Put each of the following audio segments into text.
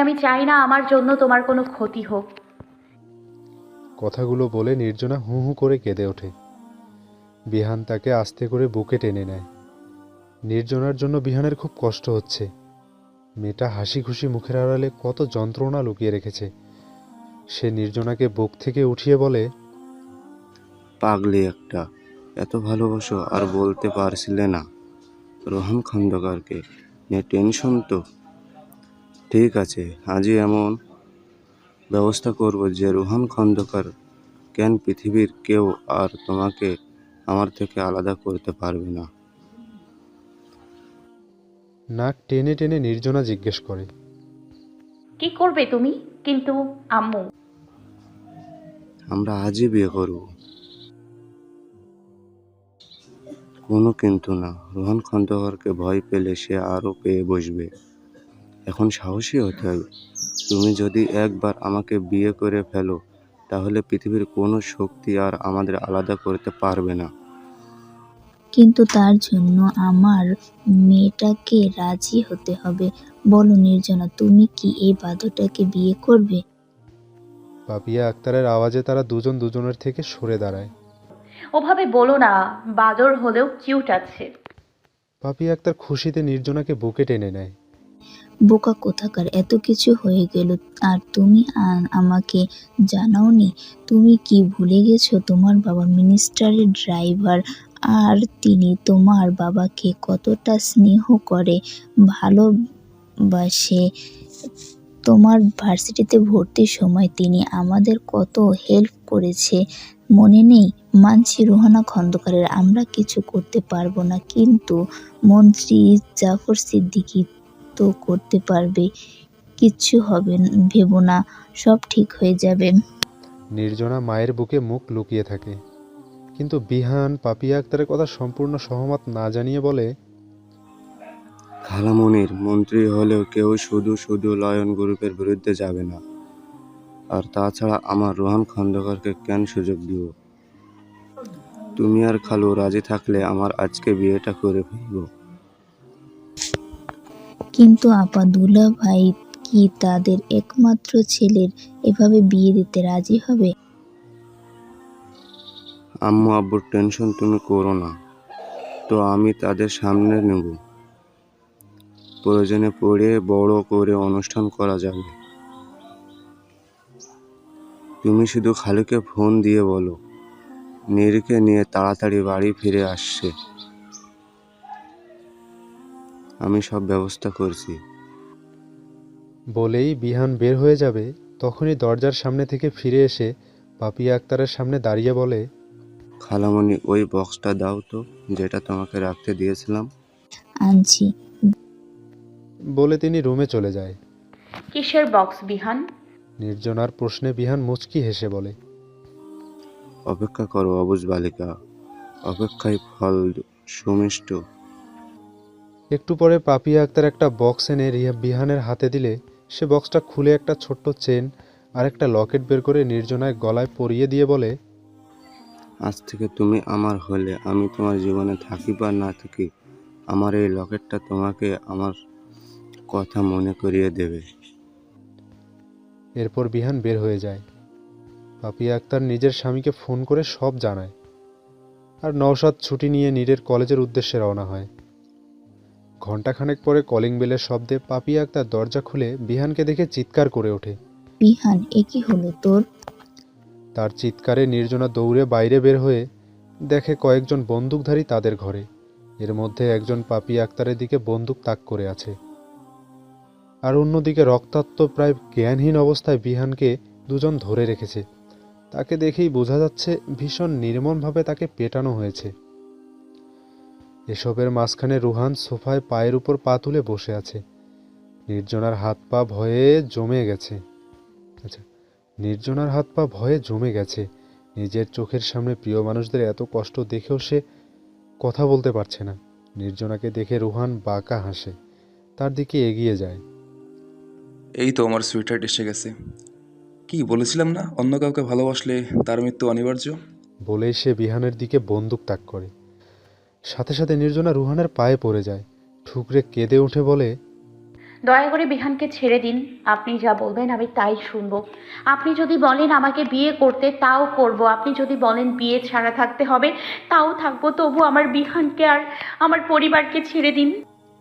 আমি চাই না আমার জন্য তোমার কোনো ক্ষতি হোক। কথাগুলো বলে নির্জনা হু হু করে কেঁদে ওঠে। বিহান তাকে আস্তে করে বুকে টেনে নেয়। নির্জনার জন্য বিহানের খুব কষ্ট হচ্ছে। মেয়েটা হাসি খুশি মুখের আড়ালে কত যন্ত্রণা লুকিয়ে রেখেছে। সে নির্জনাকে বুক থেকে উঠিয়ে বলে, পাগলি একটা, এত ভালোবাসো আর বলতে পারছিলে না রোহন খন্দকারকে নিয়ে টেনশন তো? ঠিক আছে, আজই এমন ব্যবস্থা করব যে রোহন খন্দকার কেন পৃথিবীর কেউ আর তোমাকে আমার থেকে আলাদা করতে পারবে না। নাক টেনে টেনে নির্জনা জিজ্ঞেস করে, কি করবে তুমি? কিন্তু আম্মু। আমরা আজই বিয়ে করব। কোনো কিন্তু না, রোহন খন্দকারকে ভয় পেলে সে আরও পেয়ে বসবে। এখন সাহসী হতে হবে। তুমি যদি একবার আমাকে বিয়ে করে ফেলো তাহলে পৃথিবীর কোনো শক্তি আর আমাদের আলাদা করতে পারবে না। কিন্তু তার জন্য আমার মেয়েটাকে রাজি হতে হবে। বলো নির্জনা, তুমি কি এই বাঁদরটাকে বিয়ে করবে? পাপিয়া আক্তারের আওয়াজে তারা দুজন দুজনের থেকে সরে দাঁড়ায়। ওভাবে বলো না, বাদর হলেও কিউট আছে। পাপিয়া আক্তার খুশিতে নির্জনাকে বুকে টেনে নেয়। বোকা কোথাকার, এত কিছু হয়ে গেল আর তুমি আমাকে জানাওনি? তুমি কি ভুলে গেছো তোমার বাবা মিনিস্টারের ড্রাইভার, আর তিনি তোমার বাবাকে কতটা স্নেহ করে, ভালোবাসে? তোমার ভার্সিটিতে ভর্তির সময় তিনি আমাদের কত হেল্প করেছে, মনে নেই? মানছি রুহানা খন্দকারের আমরা কিছু করতে পারবো না, কিন্তু মন্ত্রী জাফর সিদ্দিকী তো করতে পারবে। কিচ্ছু হবে ভেবো না, সব ঠিক হয়ে যাবে। নির্জনা মায়ের বুকে মুখ লুকিয়ে থাকে, কিন্তু বিহান পাপিয়া আক্তারের কথা সম্পূর্ণ সহমত না জানিয়ে বলে, খালামণির মন্ত্রী হলেও কেউ শুধু শুধু লায়ন গ্রুপের বিরুদ্ধে যাবে না। আর তাছাড়া আমার রোহন খন্দকারকে কেন সুযোগ দিব? তুমি আর খালু রাজি থাকলে আমার আজকে বিয়েটা করে ফেলবো। কিন্তু আপা, দুলা ভাই কি তাদের একমাত্র ছেলের এভাবে বিয়ে দিতে রাজি হবে? আম্মু আব্বুর টেনশন তুমি করো না তো, আমি তাদের সামনে নেব। প্রয়োজনে পড়ে বড় করে অনুষ্ঠান করা যাবে। তুমি শুধু খালুকে ফোন দিয়ে বলো নীরকে নিয়ে তাড়াতাড়ি বাড়ি ফিরে আসছে। আমি সব ব্যবস্থা করছি। বলেই বিহান বের হয়ে যাবে। তখনই দরজার সামনে থেকে ফিরে এসে পাপিয়া আক্তারের সামনে দাঁড়িয়ে বলে, খালামণি, ওই বক্সটা দাও তো, যেটা তোমাকে রাখতে দিয়েছিলাম। আনছি। বলে তিনি রুমে চলে যায়। কিসের বক্স বিহান? নির্জনার প্রশ্নে বিহান মুচকি হেসে বলে, অপেক্ষা করো অবুঝ বালিকা, অপেক্ষায় ফল সুমিষ্ট। একটু পরে পাপিয়া আক্তার একটা বক্স এনে বিহানের হাতে দিলে সে বক্সটা খুলে একটা ছোট্ট চেন আর একটা লকেট বের করে নির্জনায় গলায় পরিয়ে দিয়ে বলে, আজ থেকে তুমি আমার হলে, আমি তোমার জীবনে থাকি বা না থাকি, আমার এই লকেটটা তোমাকে আমার কথা মনে করিয়ে দেবে। এরপর বিহান বের হয়ে যায়। পাপিয়া আক্তার নিজের স্বামীকে ফোন করে সব জানায়, আর নওশাদ ছুটি নিয়ে নীরের কলেজের উদ্দেশ্যে রওনা হয়। ঘণ্টাখানেক পরে কলিং বেলের শব্দে পাপিয়া আক্তার দরজা খুলে বিহানকে দেখে চিৎকার করে ওঠে। বিহান, এ কি হলো তোর? তার চিৎকারে নির্জনা দৌড়ে বাইরে বের হয়ে দেখে কয়েকজন বন্দুকধারী তাদের ঘরে। এর মধ্যে একজন পাপিয়া আক্তারের দিকে বন্দুক তাক করে আছে, আর অন্যদিকে রক্তাক্ত প্রায় জ্ঞানহীন অবস্থায় বিহানকে দুজন ধরে রেখেছে। তাকে দেখেই বোঝা যাচ্ছে ভীষণ নির্মমভাবে তাকে পেটানো হয়েছে। এসবের মাঝখানে রুহান সোফায় পায়ের উপর পা তুলে বসে আছে। নির্জনার হাত পা ভয়ে জমে গেছে। নির্জনার হাত পা ভয়ে জমে গেছে। নিজের চোখের সামনে প্রিয় মানুষদের এত কষ্ট দেখেও সে কথা বলতে পারছে না। নির্জনাকে দেখে রুহান বাঁকা হাসে, তার দিকে এগিয়ে যায়। এই তো আমার সুইটহার্ট এসে গেছে। কি বলেছিলাম না, অন্য কাউকে ভালোবাসলে তার মৃত্যু অনিবার্য? বলেই সে বিহানের দিকে বন্দুক তাক করে। সাথে সাথে নির্জনা রুহানের পায়ে পড়ে যায়, ঠুকরে কেঁদে উঠে বলে, দয়া করে বিহানকে ছেড়ে দিন। আপনি যা বলবেন আমি তাই শুনবো। আপনি যদি বলেন আমাকে বিয়ে করতে, তাও করব। আপনি যদি বলেন বিয়ে ছাড়া থাকতে হবে, তাও থাকবো। তবু আমার বিহানকে আর আমার পরিবারকে ছেড়ে দিন।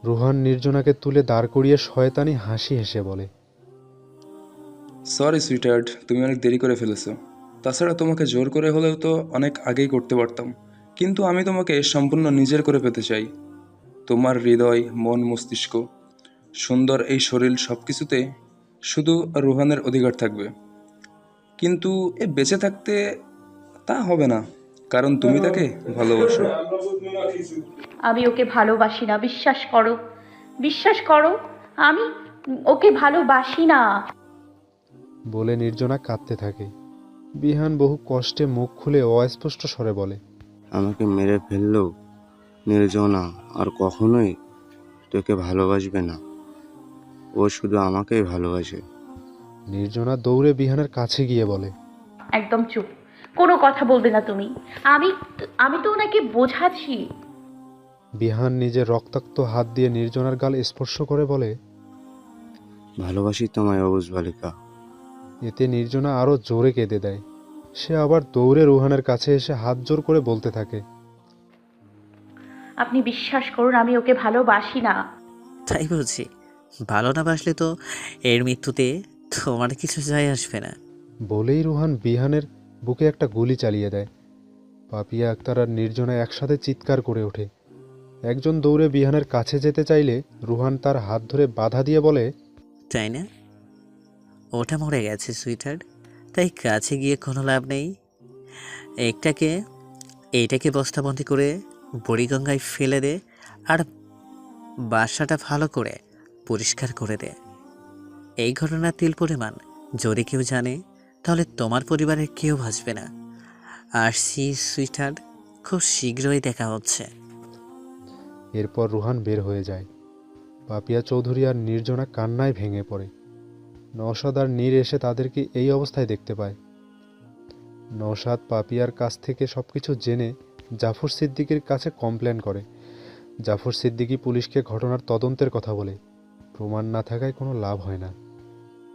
রুহান নির্জনাকে তুলে দাঁড় করিয়ে শয়তানি হাসি হেসে বলে, সরি সুইটহার্ট, তুমি অনেক দেরি করে ফেলেছো। তাছাড়া তোমাকে জোর করে হলেও তো অনেক আগেই করতে পারতাম, কিন্তু আমি তোমাকে সম্পূর্ণ নিজের করে পেতে চাই। তোমার হৃদয়, মন, মস্তিষ্ক, সুন্দর এই শরীর সব কিছুতে শুধু রুহানের অধিকার থাকবে। কিন্তু এ বেঁচে থাকতে তা হবে না, কারণ তুমি তাকে ভালোবাসো। আমি ওকে ভালোবাসি না, বিশ্বাস করো। বিশ্বাস করো, আমি ওকে ভালোবাসি না। বলে নির্জনা কাঁদতে থাকে। বিহান বহু কষ্টে মুখ খুলে অস্পষ্ট স্বরে বলে, আমাকে মেরে ফেললেও নির্জনা আর কখনোই তোকে ভালোবাসবে না। ও শুধু আমাকেই ভালোবাসে। নির্জনা দৌড়ে বিহানের কাছে গিয়ে বলে, একদম চুপ, কোনো কথা বলবে না তুমি। আমি আমি তো ওনাকে বোঝাচ্ছি। বিহান নিজের রক্তাক্ত হাত দিয়ে নির্জনার গাল স্পর্শ করে বলে, ভালোবাসি তোমায় অবুঝ বালিকা। এতে নির্জনা আরও জোরে কেঁদে দেয়। সে আবার দৌড়ে রুহানের কাছে এসে হাত জোর করে বলতে থাকে, আপনি বিশ্বাস করুন, আমি ওকে ভালোবাসি না। তাই বলছি, ভালো না বাসলে তো এর মৃত্যুতে তোমার কিছু যায় আসবে না। বলেই রুহান বিহানের বুকে একটা গুলি চালিয়ে দেয়। পাপিয়া আক্তার আর নির্জনা একসাথে চিৎকার করে ওঠে। একজন দৌড়ে বিহানের কাছে যেতে চাইলে রুহান তার হাত ধরে বাধা দিয়ে বলে, তাই না? ওটা মরে গেছে সুইটহার্ট, তাই কাছে গিয়ে কোনো লাভ নেই। একটাকে এইটাকে বস্তাবন্দি করে বুড়িগঙ্গায় ফেলে দে, আর বাসাটা ভালো করে পরিষ্কার করে দে। এই ঘটনার তিল পরিমাণ যদি কেউ জানে, তাহলে তোমার পরিবারের কেউ বাঁচবে না। আর সুইটহার্ট, খুব শীঘ্রই দেখা হচ্ছে। এরপর রুহান বের হয়ে যায়। পাপিয়া চৌধুরী আর নির্জনা কান্নায় ভেঙে পড়ে। নওশাদ আর নীর এসে তাদেরকে এই অবস্থায় দেখতে পায়। নওশাদ পাপিয়ার কাছ থেকে সবকিছু জেনে জাফর সিদ্দিকীর কাছে কমপ্লেন করে। জাফর সিদ্দিকী পুলিশকে ঘটনার তদন্তের কথা বলে। প্রমাণ না থাকায় কোনো লাভ হয় না,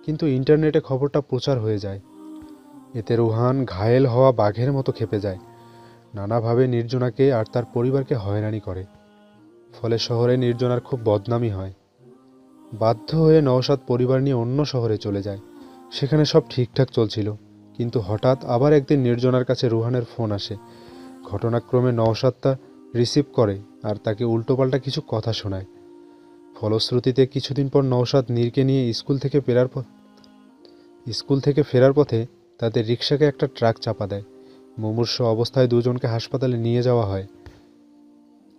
কিন্তু ইন্টারনেটে খবরটা প্রচার হয়ে যায়। এতে রুহান ঘায়েল হওয়া বাঘের মতো খেপে যায়। নানাভাবে নির্জনাকে আর তার পরিবারকে হয়রানি করে। ফলে শহরে নির্জনার খুব বদনামি হয়। বাধ্য হয়ে নওশাদ পরিবার নিয়ে অন্য শহরে চলে যায়। সেখানে সব ঠিকঠাক চলছিল, কিন্তু হঠাৎ আবার একদিন নির্জনার কাছে রুহানের ফোন আসে। ঘটনাক্রমে নওশাদ তা রিসিভ করে আর তাকে উল্টোপাল্টা কিছু কথা শোনায়। ফলশ্রুতিতে কিছুদিন পর নওশাদ নীরকে নিয়ে স্কুল থেকে ফেরার পথে তাদের রিকশাকে একটা ট্রাক চাপা দেয়। মুমূর্ষু অবস্থায় দুজনকে হাসপাতালে নিয়ে যাওয়া হয়,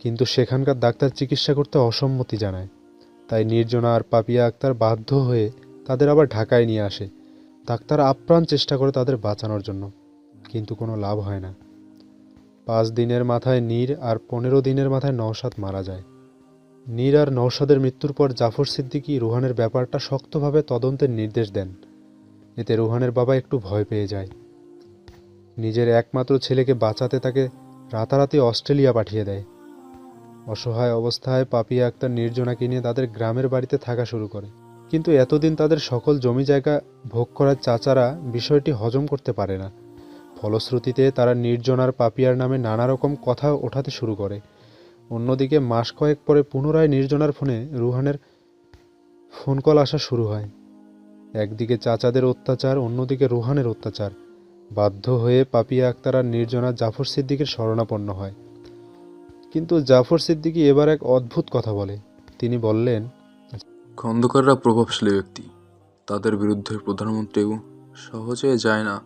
কিন্তু সেখানকার ডাক্তার চিকিৎসা করতে অসম্মতি জানায়। তাই নির্জনা আর পাপিয়া আক্তার বাধ্য হয়ে তাদের আবার ঢাকায় নিয়ে আসে। ডাক্তার আপ্রাণ চেষ্টা করে তাদের বাঁচানোর জন্য, কিন্তু কোনো লাভ হয় না। 5 দিনের মাথায় নীর আর 15 দিনের মাথায় নওশাদ মারা যায়। নীর আর নওশাদের মৃত্যুর পর জাফর সিদ্দিকী রুহানের ব্যাপারটা শক্তভাবে তদন্তের নির্দেশ দেন। এতে রুহানের বাবা একটু ভয় পেয়ে যায়। নিজের একমাত্র ছেলেকে বাঁচাতে তাকে রাতারাতি অস্ট্রেলিয়া পাঠিয়ে দেয়। অসহায় অবস্থায় পাপিয়া আক্তার নির্জনাকে নিয়ে তাদের গ্রামের বাড়িতে থাকা শুরু করে। কিন্তু এতদিন তাদের সকল জমি জায়গা ভোগ করার চাচারা বিষয়টি হজম করতে পারে না। ফলশ্রুতিতে তারা নির্জনার পাপিয়ার নামে নানা রকম কথা ওঠাতে শুরু করে। অন্যদিকে মাস কয়েক পরে পুনরায় নির্জনার ফোনে রুহানের ফোন কল আসা শুরু হয়। একদিকে চাচাদের অত্যাচার, অন্যদিকে রুহানের অত্যাচার। বাধ্য হয়ে পাপিয়া আক্তার আর নির্জনা জাফর সিদ্দিকের শরণাপন্ন হয়। কিন্তু জাফর সিদ্দিকী এবার এক অদ্ভুত কথা বলে। তিনি বললেন, খন্দকাররা প্রভাবশালী ব্যক্তি, তাদের বিরুদ্ধে প্রধানমন্ত্রীও সহজে যায় না।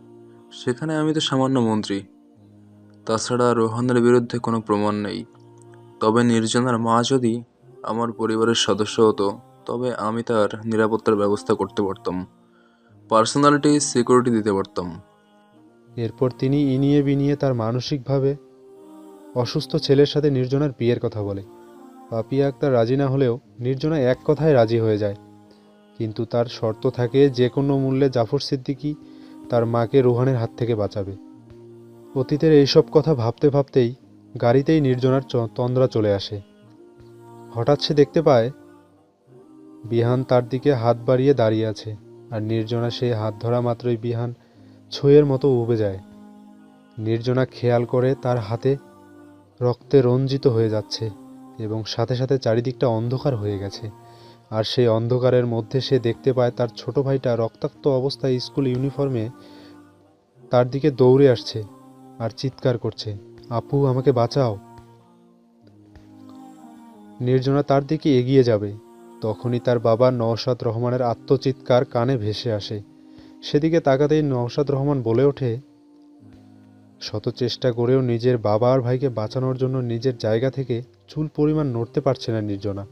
সেখানে আমি তো সামান্য মন্ত্রী। তাছাড়া রোহানের বিরুদ্ধে কোনো প্রমাণ নেই। তবে নির্জনার মা যদি আমার পরিবারের সদস্য হতো, তবে আমি তার নিরাপত্তার ব্যবস্থা করতে পারতাম, পার্সোনালিটি সিকিউরিটি দিতে পারতাম। এরপর তিনি ইনিয়ে বিনিয়ে তার মানসিকভাবে অসুস্থ ছেলের সাথে নির্জনার বিয়ের কথা বলে। পাপিয়া আক্তার রাজি না হলেও নির্জনা এক কথায় রাজি হয়ে যায়, কিন্তু তার শর্ত থাকে যে কোনো মূল্যে জাফর সিদ্দিকী তার মাকে রুহানের হাত থেকে বাঁচাবে। অতীতের এইসব কথা ভাবতে ভাবতেই গাড়িতেই নির্জনার তন্দ্রা চলে আসে। হঠাৎ সে দেখতে পায় বিহান তার দিকে হাত বাড়িয়ে দাঁড়িয়ে আছে, আর নির্জনা সেই হাত ধরা মাত্রই বিহান ছুঁয়ের মতো উবে যায়। নির্জনা খেয়াল করে তার হাতে রক্তে রঞ্জিত হয়ে যাচ্ছে এবং সাথে সাথে চারিদিকটা অন্ধকার হয়ে গেছে। আর সেই অন্ধকারের মধ্যে সে দেখতে পায় তার ছোট ভাইটা রক্তাক্ত অবস্থায় স্কুল ইউনিফর্মে তার দিকে দৌড়ে আসছে আর চিৎকার করছে, আপু আমাকে বাঁচাও। নির্জনা তার দিকে এগিয়ে যাবে, তখনই তার বাবা নওশাদ রহমানের আত্মচিৎকার কানে ভেসে আসে। সেদিকে তাকাতেই নওশাদ রহমান বলে ওঠে, শত চেষ্টা করেও নিজের বাবা আর ভাইকে বাঁচানোর জন্য নিজের জায়গা থেকে চুল পরিমাণ নড়তে পারছে না নির্জনা।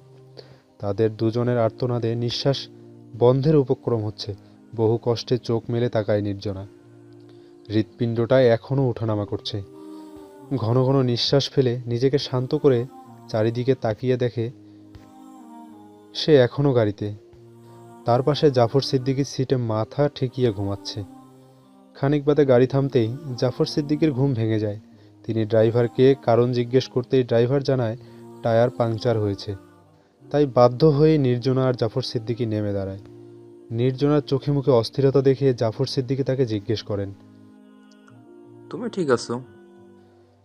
তাদের দুজনের আর্তনাদে নিঃশ্বাস বন্ধের উপক্রম হচ্ছে। বহু কষ্টে চোখ মেলে তাকায় নির্জনা। হৃৎপিণ্ডটা এখনও ওঠানামা করছে। ঘন ঘন নিঃশ্বাস ফেলে নিজেকে শান্ত করে চারিদিকে তাকিয়ে দেখে সে এখনও গাড়িতে। তার পাশে জাফর সিদ্দিকীর সিটে মাথা ঠেকিয়ে ঘুমাচ্ছে। খানিক বাদে গাড়ি থামতেই জাফর সিদ্দিকীর ঘুম ভেঙে যায়। তিনি ড্রাইভারকে কারণ জিজ্ঞেস করতেই ড্রাইভার জানায় টায়ার পাংচার হয়েছে। তাই বাধ্য হয়ে নির্জনা আর জাফর সিদ্দিকী নেমে দাঁড়ায়। নির্জনার চোখে মুখে অস্থিরতা দেখে জাফর সিদ্দিকী তাকে জিজ্ঞেস করেন। তুমি ঠিক আছো?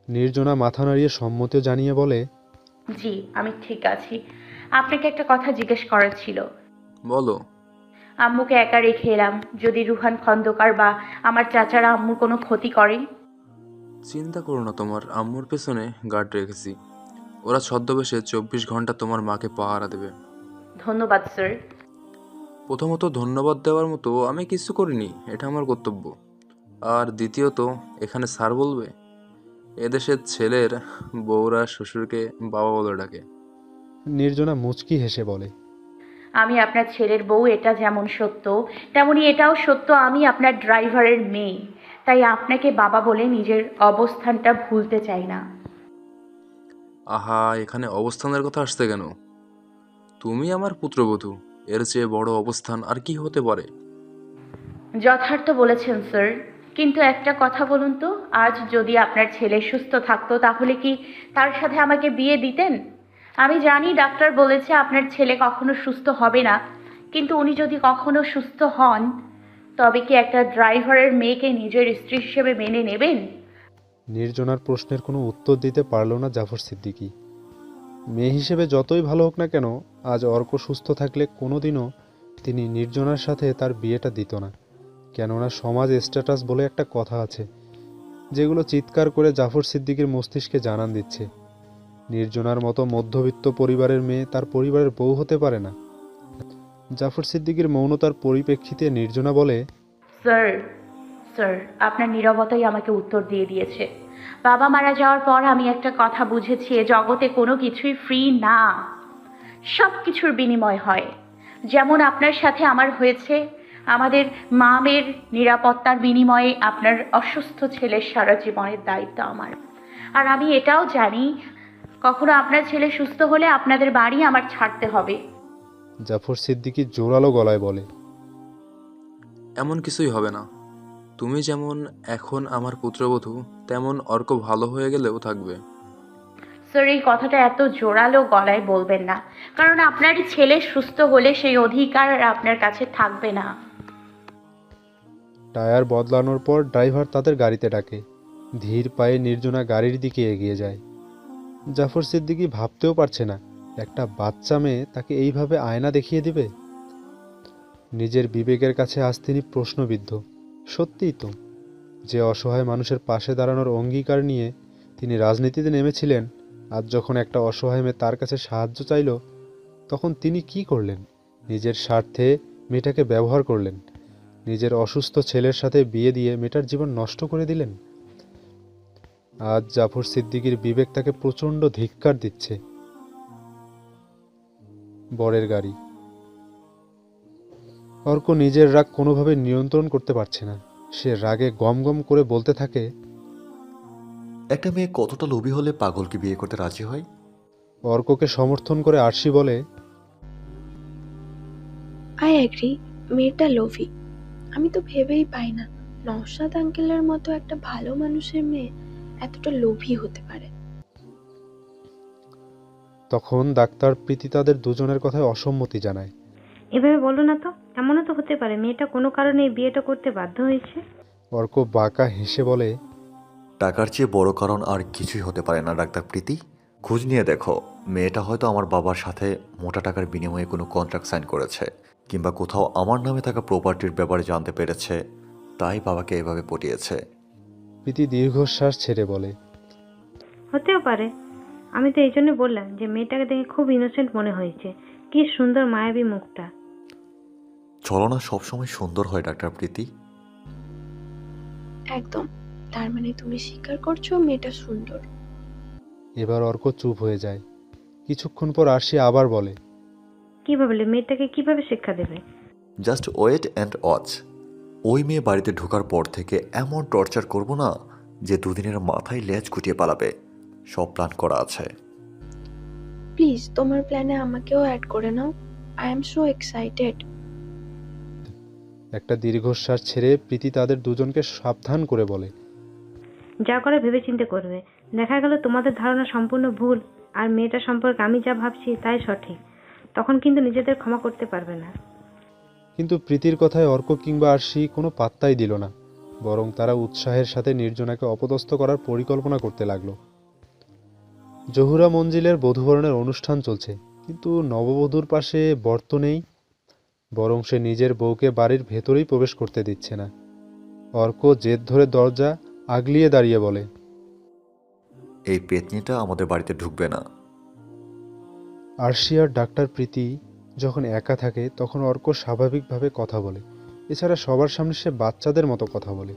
নির্জনা মাথা নাড়িয়ে সম্মতিও জানিয়ে বলে, জি আমি ঠিক আছি। আপনাকে একটা কথা জিজ্ঞেস করার ছিল। বলো। আম্মুকে একা রেখে এলাম, যদি রুহান খন্দকার বা আমার চাচারা আম্মুর কোনো ক্ষতি করে? চিন্তা করো না, তোমার আম্মুর পেছনে গার্ড রেখেছি। ওরা ছদ্মবেশে 24 ঘন্টা তোমার মাকে পাহারা দেবে। ধন্যবাদ স্যার। প্রথমত, ধন্যবাদ দেওয়ার মতো আমি কিছু করিনি, এটা আমার কর্তব্য। আর দ্বিতীয়ত, এখানে স্যার বলবে? এদেশের ছেলের বউরা শ্বশুরকে বাবা বলে ডাকে। নির্জনা মুচকি হেসে বলে, আমি আপনার ছেলের বউ, এটা যেমন সত্য তেমনি এটাও সত্য আমি আপনার ড্রাইভারের মেয়ে। তাই আপনাকে বাবা বলে নিজের অবস্থানটা ভুলতে চাই না। আহা, এখানে অবস্থানের কথা আসছে কেন? তুমি আমার পুত্রবধূ, এর চেয়ে বড় অবস্থান আর কি হতে পারে? যথার্থ বলেছেন স্যার, কিন্তু একটা কথা বলুন তো, আজ যদি আপনার ছেলে সুস্থ থাকতো তাহলে কি তার সাথে আমাকে বিয়ে দিতেন? আমি জানি ডাক্তার বলেছে আপনার ছেলে কখনো সুস্থ হবে না, কিন্তু উনি যদি কখনো সুস্থ হন তবে কি একটা ড্রাইভারের মেয়েকে নিজের স্ত্রী হিসেবে মেনে নেবেন? নির্জনার প্রশ্নের কোনো উত্তর দিতে পারল না জাফর সিদ্দিকী। মেয়ে হিসেবে যতই ভালো হোক না কেন, আজ অর্ক সুস্থ থাকলে কোনোদিনও তিনি নির্জনার সাথে তার বিয়েটা দিত না। কেননা সমাজ স্ট্যাটাস বলে একটা কথা আছে, যেগুলো চিৎকার করে জাফর সিদ্দিকীর মস্তিষ্কে জানান দিচ্ছে নির্জনার মতো মধ্যবিত্ত পরিবারের মেয়ে তার পরিবারের বউ হতে পারে না। জাফর সিদ্দিকীর মৌনতার পরিপ্রেক্ষিতে নির্জনা বলে, স্যার স্যার আপনার নীরবতাই আমাকে উত্তর দিয়ে দিয়েছে। বাবা মারা যাওয়ার পর আমি একটা কথা বুঝেছি, এ জগতে কোনো কিছুই ফ্রি না, সব কিছুর বিনিময় হয়। যেমন আপনার সাথে আমার হয়েছে, আমাদের মামের নিরাপত্তার বিনিময়ে আপনার অসুস্থ ছেলের সারা জীবনের দায়িত্ব আমার। আর আমি এটাও জানি, কখনো আপনার ছেলে সুস্থ হলে আপনাদের বাড়ি আমার ছাড়তে হবে। জাফর সিদ্দিকী জোরালো গলায় বলে, এমন কিছুই হবে না। তুমি যেমন এখন আমার পুত্রবধূ, তেমন অর্ক ভালো হয়ে গেলেও থাকবে। স্যার এই কথাটা এত জোরালো গলায় বলবেন না, কারণ আপনার ছেলে সুস্থ হলে সেই অধিকার আর আপনার কাছে থাকবে না। টায়ার বদলানোর পর ড্রাইভার তাদের গাড়িতে ডাকে। ধীর পায়ে নির্জনা গাড়ির দিকে এগিয়ে যায়। জাফর সিদ্দিকী ভাবতেও পারছে না একটা বাচ্চা মেয়ে তাকে এইভাবে আয়না দেখিয়ে দিবে। নিজের বিবেকের কাছে আজ তিনি প্রশ্নবিদ্ধ। সত্যিই তো, যে অসহায় মানুষের পাশে দাঁড়ানোর অঙ্গীকার নিয়ে তিনি রাজনীতিতে নেমেছিলেন, আজ যখন একটা অসহায় মেয়ে তার কাছে সাহায্য চাইল, তখন তিনি কি করলেন? নিজের স্বার্থে মেয়েটাকে ব্যবহার করলেন। নিজের অসুস্থ ছেলের সাথে বিয়ে দিয়ে মেয়েটার জীবন নষ্ট করে দিলেন। আজ জাফর সিদ্দিকীর বিবেক তাকে প্রচণ্ড ধিক্কার দিচ্ছে। বরের গাড়ি। অর্ক নিজের রাগ কোনোভাবে নিয়ন্ত্রণ করতে পারছে না। সে রাগে গম গম করে বলতে থাকে, একটা মেয়ে কতটা লোভী হলে পাগলকে বিয়ে করতে রাজি হয়? অর্ককে সমর্থন করে আরশি বলে, আই অ্যাগ্রি, মেয়েটা লোভী। আমি তো ভেবেই পাই না নওশাদ আঙ্কেলের মতো একটা ভালো মানুষের মেয়ে এতটা লোভী হতে পারে। তখন ডাক্তার প্রীতি তাদের দুজনের কথায় অসম্মতি জানায়। এভাবে বলো না তো, এমনও তো হতে পারে মেয়েটা কোনো কারণে এই বিয়েটা করতে বাধ্য হয়েছে। অর্ক বাঁকা হেসে বলে, টাকার চেয়ে বড় কারণ আর কিছুই হতে পারে না ডাক্তার প্রীতি। খোঁজ নিয়ে দেখো, মেয়েটা হয়তো আমার বাবার সাথে মোটা টাকার বিনিময়ে কোনো কন্ট্রাক্ট সাইন করেছে, কিংবা কোথাও আমার নামে থাকা প্রপার্টির ব্যাপারে জানতে পেরেছে, তাই বাবাকে এভাবে পটিয়েছে। প্রীতি দীর্ঘশ্বাস ছেড়ে বলে, হতেও পারে। আমি তো এই জন্য বললাম যে মেয়েটাকে দেখে খুব ইনোসেন্ট মনে হয়েছে, কি সুন্দর মায়াবী মুখটা। ছলনা সবসময় সুন্দর হয় ডাক্তার প্রীতি। একদম। তার মানে তুমি স্বীকার করছো মেয়েটা সুন্দর? এবার অর্ক চুপ হয়ে যায়। কিছুক্ষণ পর আরশি আবার বলে, কি ভাবলে মেয়েটাকে কিভাবে শিক্ষা দেবে? Just wait and watch. ওই মেয়ে বাড়িতে ঢোকার পর থেকে এমন টর্চার করব না যে দুদিনের মাথায় লেজ গুটিয়ে পালাবে। সব প্ল্যান করা আছে। প্লিজ তোমার প্ল্যানে আমাকেও অ্যাড করে নাও। I am so excited. একটা দীর্ঘশ্বাস ছেড়ে প্রীতি তাদের দুজনকে সাবধান করে বলে, যা করে ভেবেচিন্তে করবে। দেখা গেল তোমাদের ধারণা সম্পূর্ণ ভুল, আর মেয়েটা সম্পর্কে আমি যা ভাবছি তাই সঠিক। তখন কিন্তু নিজেদের ক্ষমা করতে পারবে না। কিন্তু প্রীতির কথায় অর্ক কিংবা আরশি কোনো পাত্তাই দিল না, বরং তারা উৎসাহের সাথে নির্জনাকে অপদস্থ করার পরিকল্পনা করতে লাগলো। জহুরা মঞ্জিলের বধূবরণের অনুষ্ঠান চলছে, কিন্তু নববধূর পাশে বর তো নেই, বরং সে নিজের বউকে বাড়ির ভেতরেই প্রবেশ করতে দিচ্ছে না। অর্ক জেদ ধরে দরজা আগলিয়ে দাঁড়িয়ে বলে, এই পেতনিটা আমাদের বাড়িতে ঢুকবে না। আরশি আর ডাক্তার প্রীতি যখন একা থাকে তখন অর্ক স্বাভাবিকভাবে কথা বলে, এছাড়া সবার সামনে সে বাচ্চাদের মতো কথা বলে।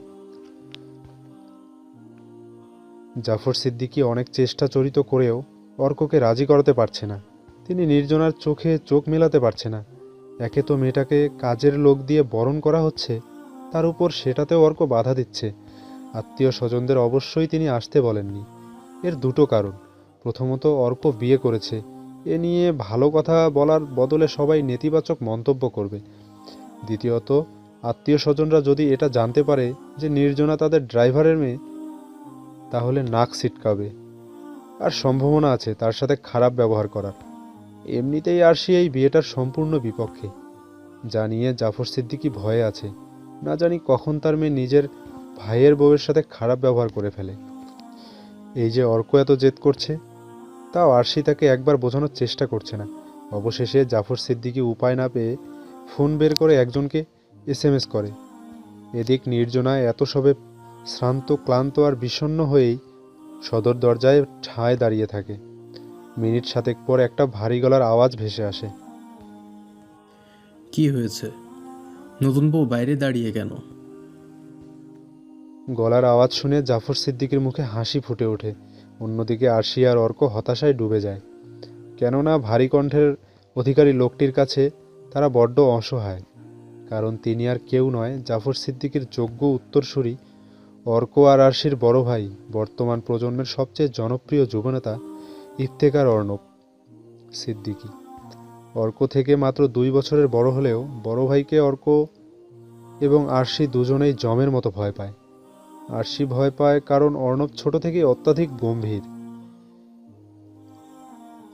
জাফর সিদ্দিকী অনেক চেষ্টা চরিত করেও অর্ককে রাজি করাতে পারছে না। তিনি নির্জনার চোখে চোখ মেলাতে পারছে না। একে তো মেয়েটাকে কাজের লোক দিয়ে বরণ করা হচ্ছে, তার উপর সেটাতেও অর্ক বাধা দিচ্ছে। আত্মীয় স্বজনদের অবশ্যই তিনি আসতে বলেননি। এর দুটো কারণ। প্রথমত, অর্ক বিয়ে করেছে, এ নিয়ে ভালো কথা বলার বদলে সবাই নেতিবাচক মন্তব্য করবে। দ্বিতীয়ত, আত্মীয় স্বজনরা যদি এটা জানতে পারে যে নির্জনা তাদের ড্রাইভারের মেয়ে, তাহলে নাক ছিটকাবে, আর সম্ভাবনা আছে তার সাথে খারাপ ব্যবহার করার। এমনিতেই আরশি এই বিয়েটার সম্পূর্ণ বিপক্ষে, যা নিয়ে জাফর সিদ্দিকী ভয়ে আছে। না জানি কখন তার মেয়ে নিজের ভাইয়ের বউয়ের সাথে খারাপ ব্যবহার করে ফেলে। এই যে অর্ক এত জেদ করছে, তাও আরশি তাকে একবার বোঝানোর চেষ্টা করছে না। অবশেষে জাফর সিদ্দিকী উপায় না পেয়ে ফোন বের করে একজনকে এসএমএস করে। এদিক নির্জনায় এত সবে শ্রান্ত, ক্লান্ত আর বিষণ্ণ হয়েই সদর দরজায় ঠায় দাঁড়িয়ে থাকে। মিনিট সাতেক পর একটা ভারী গলার আওয়াজ ভেসে আসে। কি হয়েছে? নতুন বউ বাইরে দাঁড়িয়ে কেন? গলার আওয়াজ শুনে জাফর সিদ্দিকীর মুখে হাসি ফুটে ওঠে। অন্যদিকে আরশি আর অর্ক হতাশায় ডুবে যায়, কেননা ভারী কণ্ঠের অধিকারী লোকটির কাছে তারা বড্ড অসহায়। কারণ তিনি আর কেউ নয়, জাফর সিদ্দিকীর যোগ্য উত্তরসূরি, অর্ক আর আরশির বড় ভাই, বর্তমান প্রজন্মের সবচেয়ে জনপ্রিয় যুবনেতা ইফতেখার অর্ণব সিদ্দিকী। অর্ক থেকে মাত্র 2 বছরের বড় হলেও বড় ভাইকে অর্ক এবং আরশি দুজনেই জমের মতো ভয় পায়। আরশি ভয় পায় কারণ অর্ণব ছোট থেকেই অত্যাধিক গম্ভীর,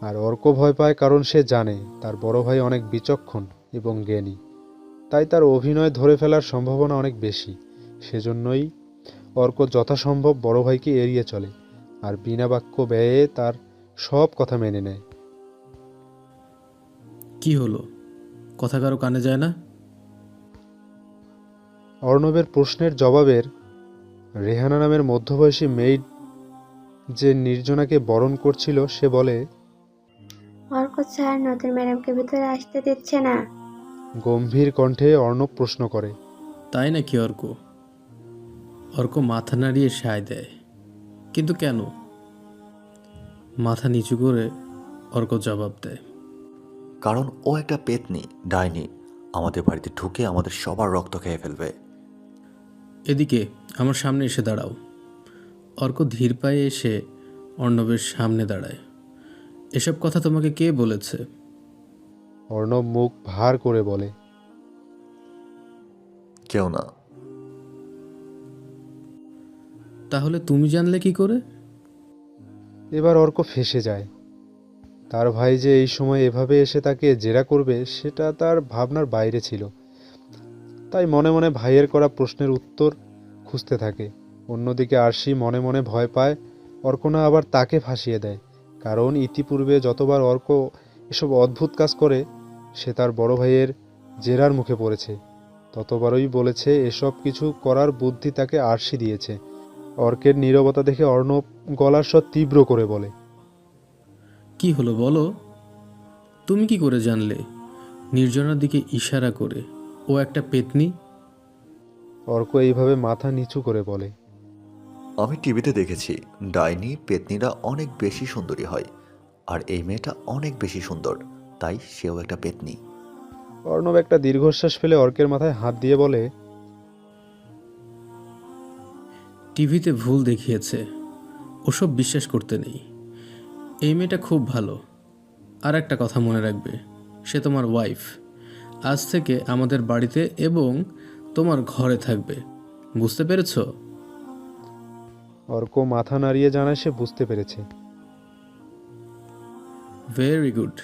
আর অর্ক ভয় পায় কারণ সে জানে তার বড় ভাই অনেক বিচক্ষণ এবং জ্ঞানী, তাই তার অভিনয় ধরে ফেলার সম্ভাবনা অনেক বেশি। সেজন্যই অর্ক যথাসম্ভব বড় ভাইকে এড়িয়ে চলে আর বিনা বাক্য ব্যয়ে তার সব কথা মেনে নেয়। কি হলো? কথা কারো কানে যায় না? অর্ণবের প্রশ্নের জবাবের রেহানা নামের মধ্যবয়সী মেয়ে যে নির্জনাকে বরণ করছিল সে বলে, অর্ক স্যার নতুন ম্যাডামকে ভিতরে আসতে দিচ্ছে না। গম্ভীর কণ্ঠে অর্ণব প্রশ্ন করে। তাই নাকি অর্ক? অর্ক মাথা নাড়িয়ে সায় দেয়। কিন্তু কেন? মাথা নিচু করে অর্ক জবাব দেয়, কারণ ও একটা পেতনি, ডাইনি। আমাদের বাড়িতে ঢুকে আমাদের সবার রক্ত খেয়ে ফেলবে। এদিকে আমার সামনে এসে দাঁড়াও। অর্ক ধীর পায়ে এসে অর্ণবের সামনে দাঁড়ায়। এসব কথা তোমাকে কে বলেছে? অর্ণব মুখ ভার করে বলে, কেউ না। তাহলে তুমি জানলে কি করে? এবার অর্ক ফেঁসে যায়। তার ভাই যে এই সময় এভাবে এসে তাকে জেরা করবে সেটা তার ভাবনার বাইরে ছিল। তাই মনে মনে ভাইয়ের করা প্রশ্নের উত্তর খুঁজতে থাকে। অন্যদিকে আরশি মনে মনে ভয় পায় অর্ক না আবার তাকে ফাঁসিয়ে দেয়, কারণ ইতিপূর্বে যতবার অর্ক এসব অদ্ভুত কাজ করে সে তার বড় ভাইয়ের জেরার মুখে পড়েছে, ততবারই বলেছে এসব কিছু করার বুদ্ধি তাকে আরশি দিয়েছে। অর্কের নীরবতা দেখে অর্ণব গলার স্বর তীব্র করে বলে, কি হলো বলো? তুমি কি করে জানলে? নির্জনার দিকে ইশারা করে, ও একটা পেতনি। অর্ক এইভাবে মাথা নিচু করে বলে, আমি টিভিতে দেখেছি ডাইনি পেতনিরা অনেক বেশি সুন্দরী হয়, আর এই মেয়েটা অনেক বেশি সুন্দর, তাই সেও একটা পেতনি। অর্ণব একটা দীর্ঘশ্বাস ফেলে অর্কের মাথায় হাত দিয়ে বলে, টিভিতে ভুল দেখিয়েছে, ওসব বিশ্বাস করতে নেই। এই মেয়েটা খুব ভালো। আর একটা কথা মনে রাখবে, সে তোমার ওয়াইফ। আজ থেকে আমাদের বাড়িতে এবং তোমার ঘরে থাকবে, বুঝতে পেরেছো? অর্ক মাথা নাড়িয়ে জানায় সে বুঝতে পেরেছে। Very good.